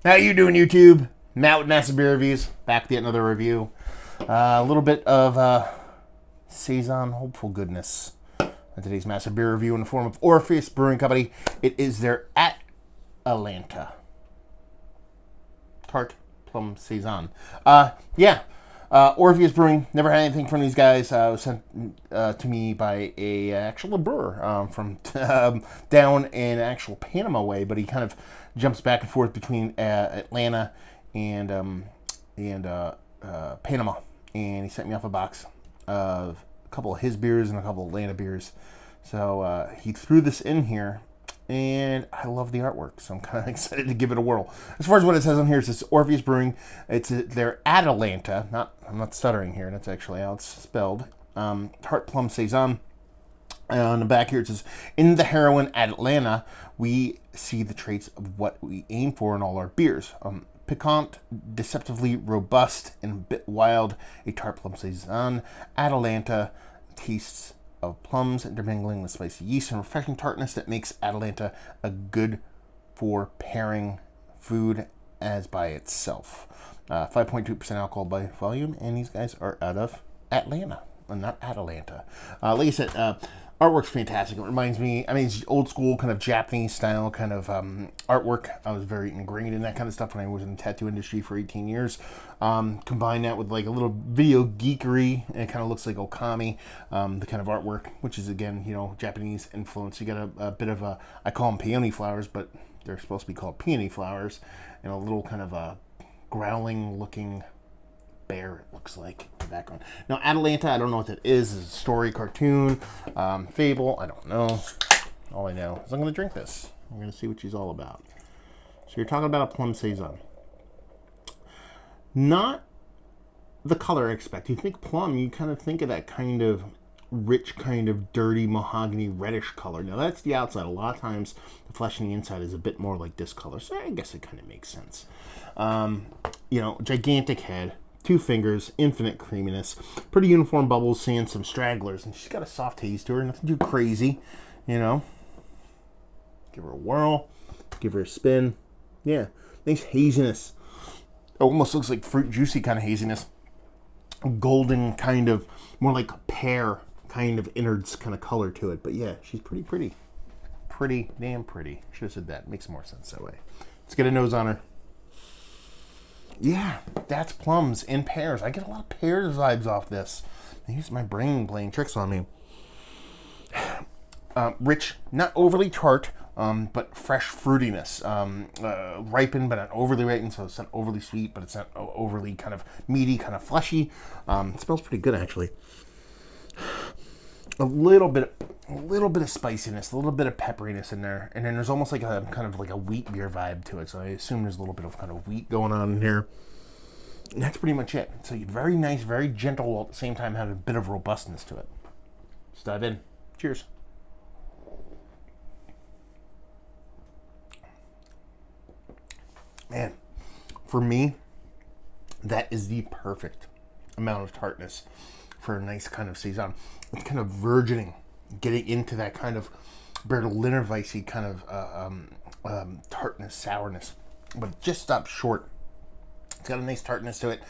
How you doing, YouTube? Matt with Massive Beer Reviews, back with yet another review. A little bit of Saison hopeful goodness. And today's Massive Beer Review in the form of Orpheus Brewing Company. It is their Atalanta Tart, Plum, Saison. Orpheus Brewing. Never had anything from these guys. It was sent to me by a actual brewer from down in actual Panama way, but he kind of jumps back and forth between Atlanta and Panama, and he sent me off a box of a couple of his beers and a couple of Atlanta beers. So he threw this in here, and I love the artwork, so I'm kind of excited to give it a whirl. As far as what it says on here, it says Orpheus Brewing. It's their Atalanta. I'm not stuttering here. That's actually how it's spelled. Tart, Plum, Saison. On the back here it says, in the heroin Atalanta, we see the traits of what we aim for in all our beers. Piquant, deceptively robust, and a bit wild. A Tart, Plum, Saison. Atalanta tastes of plums intermingling with spicy yeast and refreshing tartness that makes Atalanta a good for pairing food as by itself. 5.2% alcohol by volume, and these guys are out of Atlanta, not Atalanta. Like I said, artwork's fantastic. It reminds me, it's old school kind of Japanese style kind of artwork. I was very ingrained in that kind of stuff when I was in the tattoo industry for 18 years. Combine that with like a little video geekery, and it kind of looks like okami, the kind of artwork, which is again, Japanese influence. You got a bit of I call them peony flowers, but they're supposed to be called peony flowers, and a little kind of a growling looking bear, it looks like, in the background. Now, Atalanta, I don't know what that is. Is it a story, cartoon, fable? I don't know. All I know is I'm going to drink this. I'm going to see what she's all about. So you're talking about a Plum Saison. Not the color I expect. You think plum, you kind of think of that kind of rich, kind of dirty, mahogany, reddish color. Now, that's the outside. A lot of times, the flesh on the inside is a bit more like this color. So I guess it kind of makes sense. Gigantic head. 2 fingers, infinite creaminess, pretty uniform bubbles, seeing some stragglers, and she's got a soft haze to her, nothing too crazy, Give her a whirl, give her a spin. Yeah, nice haziness. It almost looks like fruit juicy kind of haziness. Golden kind of, more like a pear kind of innards kind of color to it. But yeah, she's pretty pretty. Pretty damn pretty. Should have said that. Makes more sense that way. Let's get a nose on her. Yeah, that's plums in pears. I get a lot of pears vibes off this. Here's my brain playing tricks on me. Rich, not overly tart, but fresh fruitiness. Ripened, but not overly ripened, so it's not overly sweet, but it's not overly kind of meaty, kind of fleshy. It smells pretty good, actually. A little bit of spiciness, a little bit of pepperiness in there, and then there's almost like a kind of like a wheat beer vibe to it. So I assume there's a little bit of kind of wheat going on in here. And that's pretty much it. So very nice, very gentle, while at the same time had a bit of robustness to it. Let's dive in. Cheers. Man, for me, that is the perfect amount of tartness for a nice kind of Saison. It's kind of virgining, getting into that kind of Berliner Weissy kind of tartness, sourness, but it just stops short. It's got a nice tartness to it.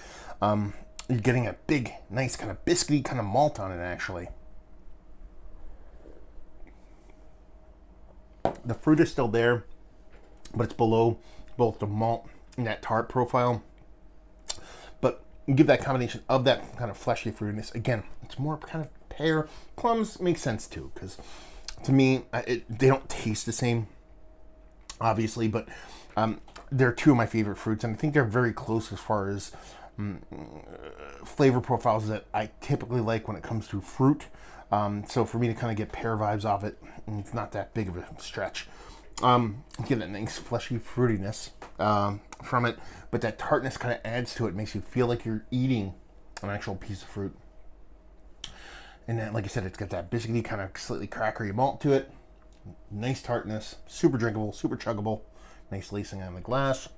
You're getting a big, nice kind of biscuity kind of malt on it, actually. The fruit is still there, but it's below both the malt and that tart profile. But you give that combination of that kind of fleshy fruitiness. Again, it's more kind of pear. Plums make sense too, because to me, they don't taste the same, obviously, but they're 2 of my favorite fruits, and I think they're very close as far as flavor profiles that I typically like when it comes to fruit. So for me to kind of get pear vibes off it, it's not that big of a stretch. Get that nice fleshy fruitiness from it, but that tartness kind of adds to it, makes you feel like you're eating an actual piece of fruit. And then, like I said, it's got that biscuity kind of slightly crackery malt to it. Nice tartness, super drinkable, super chuggable. Nice lacing on the glass.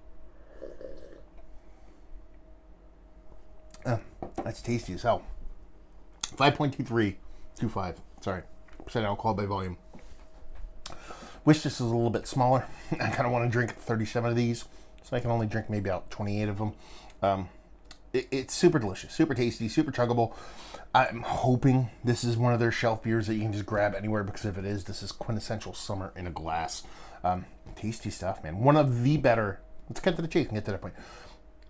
That's tasty as hell. 5.2325, sorry, percent alcohol by volume. Wish this was a little bit smaller. I kind of want to drink 37 of these. so I can only drink maybe about 28 of them. It's super delicious, super tasty, super chuggable. I'm hoping this is one of their shelf beers that you can just grab anywhere, because if it is, this is quintessential summer in a glass. Tasty stuff, man. One of the better, let's get to the chase and get to that point.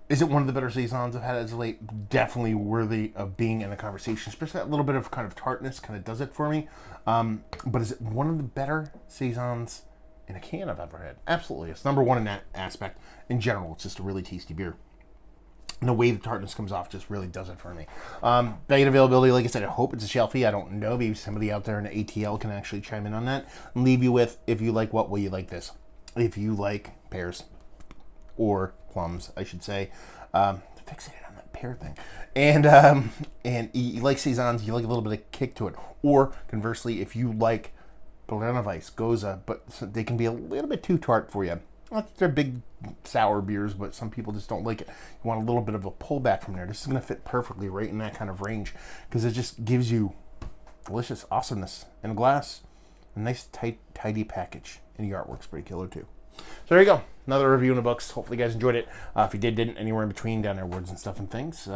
Is it one of the better Saisons I've had as of late? Definitely worthy of being in the conversation, especially that little bit of kind of tartness kind of does it for me. But is it one of the better Saisons in a can I've ever had? Absolutely. It's number one in that aspect. In general, it's just a really tasty beer. And the way the tartness comes off just really does it for me. Bag availability, like I said, I hope it's a shelfie. I don't know. Maybe somebody out there in the ATL can actually chime in on that. And leave you with, if you like what, will you like this? If you like pears, or plums, I should say. Fixated on that pear thing. And you like Saisons, you like a little bit of kick to it. Or, conversely, if you like Banana Weiss, Goza, but they can be a little bit too tart for you. They're big sour beers, but some people just don't like it. You want a little bit of a pullback from there. This is going to fit perfectly right in that kind of range, because it just gives you delicious awesomeness in a glass. A nice, tidy package. And the artwork's pretty killer, too. So there you go. Another review in the books. Hopefully you guys enjoyed it. If you didn't, anywhere in between, down there, words and stuff and things.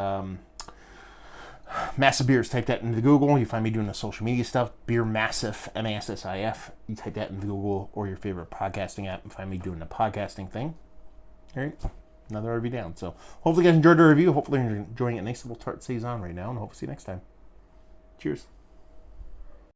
Massive Beers, type that into Google. You find me doing the social media stuff. Beer Massive, Massif. You type that into Google or your favorite podcasting app and find me doing the podcasting thing. All right, another review down. So hopefully you guys enjoyed the review. Hopefully you're enjoying a nice little tart Saison right now, and I hope to see you next time. Cheers.